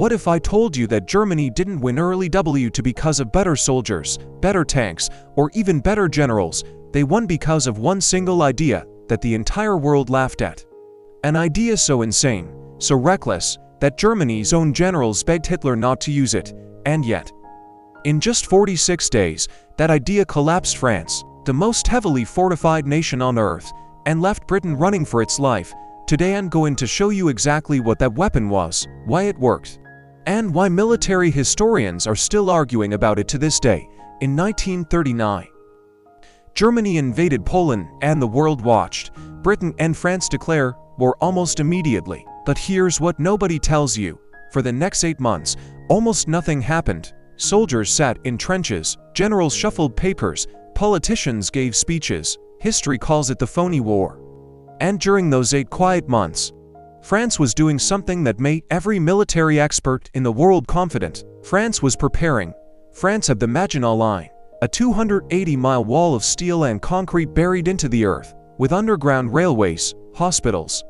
What if I told you that Germany didn't win early W2 because of better soldiers, better tanks, or even better generals? They won because of one single idea that the entire world laughed at. An idea so insane, so reckless, that Germany's own generals begged Hitler not to use it, and yet, in just 46 days, that idea collapsed France, the most heavily fortified nation on earth, and left Britain running for its life. Today I'm going to show you exactly what that weapon was, why it worked, and why military historians are still arguing about it to this day. In 1939, Germany invaded Poland and the world watched. Britain and France declare war almost immediately. But here's what nobody tells you. For the next 8 months, almost nothing happened. Soldiers sat in trenches, generals shuffled papers, politicians gave speeches. History calls it the phony war. And during those 8 quiet months, France was doing something that made every military expert in the world confident. France was preparing. France had the Maginot Line, a 280-mile wall of steel and concrete buried into the earth, with underground railways, hospitals,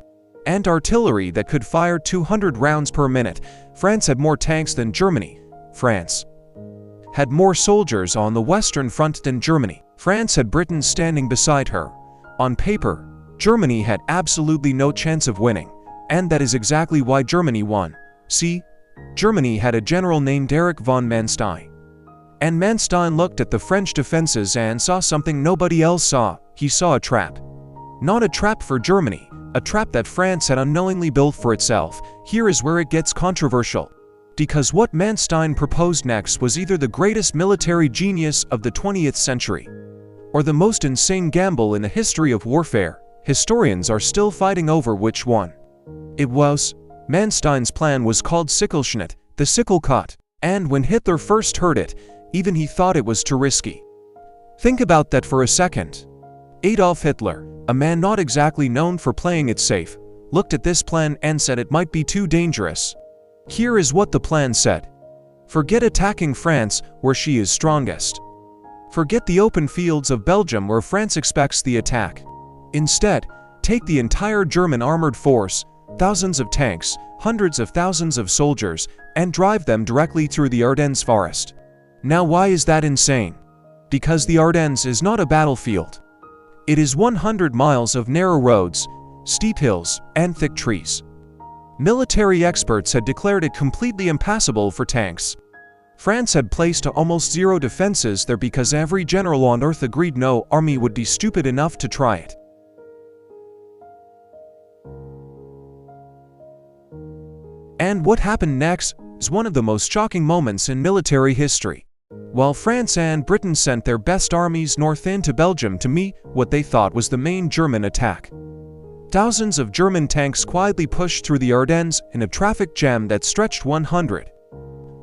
and artillery that could fire 200 rounds per minute. France had more tanks than Germany. France had more soldiers on the Western Front than Germany. France had Britain standing beside her. On paper, Germany had absolutely no chance of winning, and that is exactly why Germany won. See, Germany had a general named Erich von Manstein. And Manstein looked at the French defenses and saw something nobody else saw. He saw a trap. Not a trap for Germany, a trap that France had unknowingly built for itself. Here is where it gets controversial. Because what Manstein proposed next was either the greatest military genius of the 20th century, or the most insane gamble in the history of warfare. Historians are still fighting over which one it was. Manstein's plan was called Sickle, the sickle cut, and when Hitler first heard it, even he thought it was too risky. Think about that for a second. Adolf Hitler, a man not exactly known for playing it safe, looked at this plan and said it might be too dangerous. Here is what the plan said. Forget attacking France, where she is strongest. Forget the open fields of Belgium, where France expects the attack. Instead, take the entire German armored force, thousands of tanks, hundreds of thousands of soldiers, and drive them directly through the Ardennes forest. Now why is that insane? Because the Ardennes is not a battlefield. It is 100 miles of narrow roads, steep hills, and thick trees. Military experts had declared it completely impassable for tanks. France had placed almost zero defenses there because every general on earth agreed no army would be stupid enough to try it. And what happened next is one of the most shocking moments in military history. While France and Britain sent their best armies north into Belgium to meet what they thought was the main German attack, thousands of German tanks quietly pushed through the Ardennes in a traffic jam that stretched 100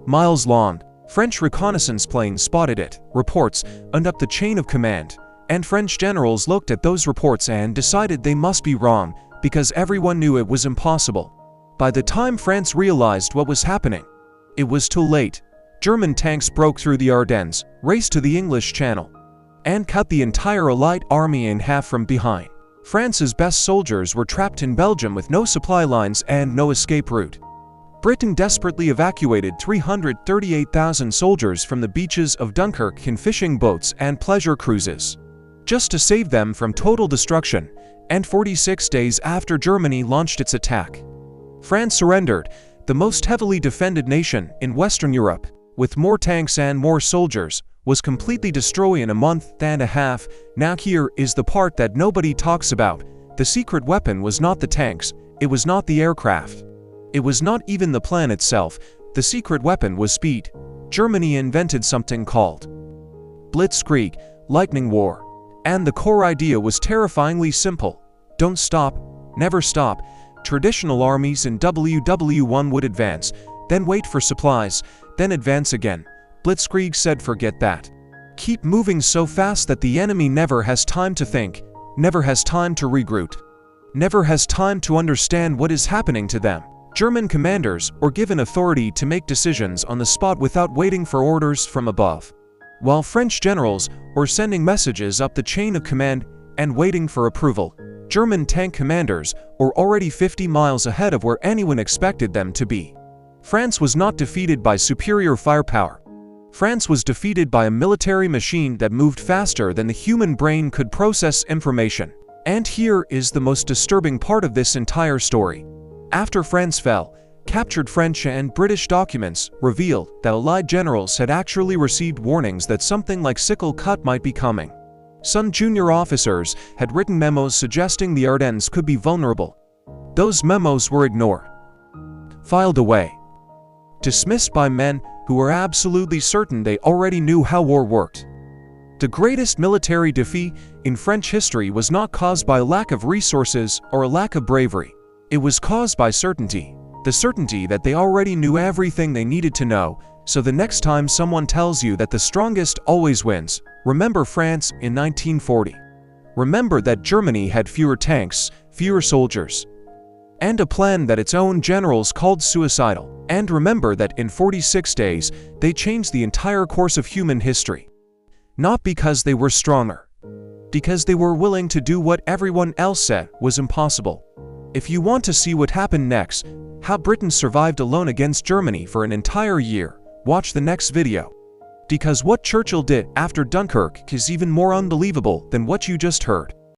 miles long. French reconnaissance planes spotted it, reports, and up the chain of command, and French generals looked at those reports and decided they must be wrong, because everyone knew it was impossible. By the time France realized what was happening, it was too late. German tanks broke through the Ardennes, raced to the English Channel, and cut the entire Allied army in half from behind. France's best soldiers were trapped in Belgium with no supply lines and no escape route. Britain desperately evacuated 338,000 soldiers from the beaches of Dunkirk in fishing boats and pleasure cruises, just to save them from total destruction. And 46 days after Germany launched its attack, France surrendered, the most heavily defended nation in Western Europe, with more tanks and more soldiers, was completely destroyed in a month and a half. Now here is the part that nobody talks about. The secret weapon was not the tanks, it was not the aircraft, it was not even the plan itself. The secret weapon was speed. Germany invented something called Blitzkrieg, lightning war. And the core idea was terrifyingly simple. Don't stop, never stop. Traditional armies in WW1 would advance, then wait for supplies, then advance again. Blitzkrieg said forget that. Keep moving so fast that the enemy never has time to think, never has time to regroup, never has time to understand what is happening to them. German commanders were given authority to make decisions on the spot without waiting for orders from above, while French generals were sending messages up the chain of command and waiting for approval. German tank commanders were already 50 miles ahead of where anyone expected them to be. France was not defeated by superior firepower. France was defeated by a military machine that moved faster than the human brain could process information. And here is the most disturbing part of this entire story. After France fell, captured French and British documents revealed that Allied generals had actually received warnings that something like Sickle cut might be coming. Some junior officers had written memos suggesting the Ardennes could be vulnerable. Those memos were ignored, filed away, dismissed by men who were absolutely certain they already knew how war worked. The greatest military defeat in French history was not caused by a lack of resources or a lack of bravery. It was caused by certainty. The certainty that they already knew everything they needed to know, so the next time someone tells you that the strongest always wins, remember France in 1940. Remember that Germany had fewer tanks, fewer soldiers, and a plan that its own generals called suicidal. And remember that in 46 days, they changed the entire course of human history. Not because they were stronger, because they were willing to do what everyone else said was impossible. If you want to see what happened next, how Britain survived alone against Germany for an entire year, watch the next video. Because what Churchill did after Dunkirk is even more unbelievable than what you just heard.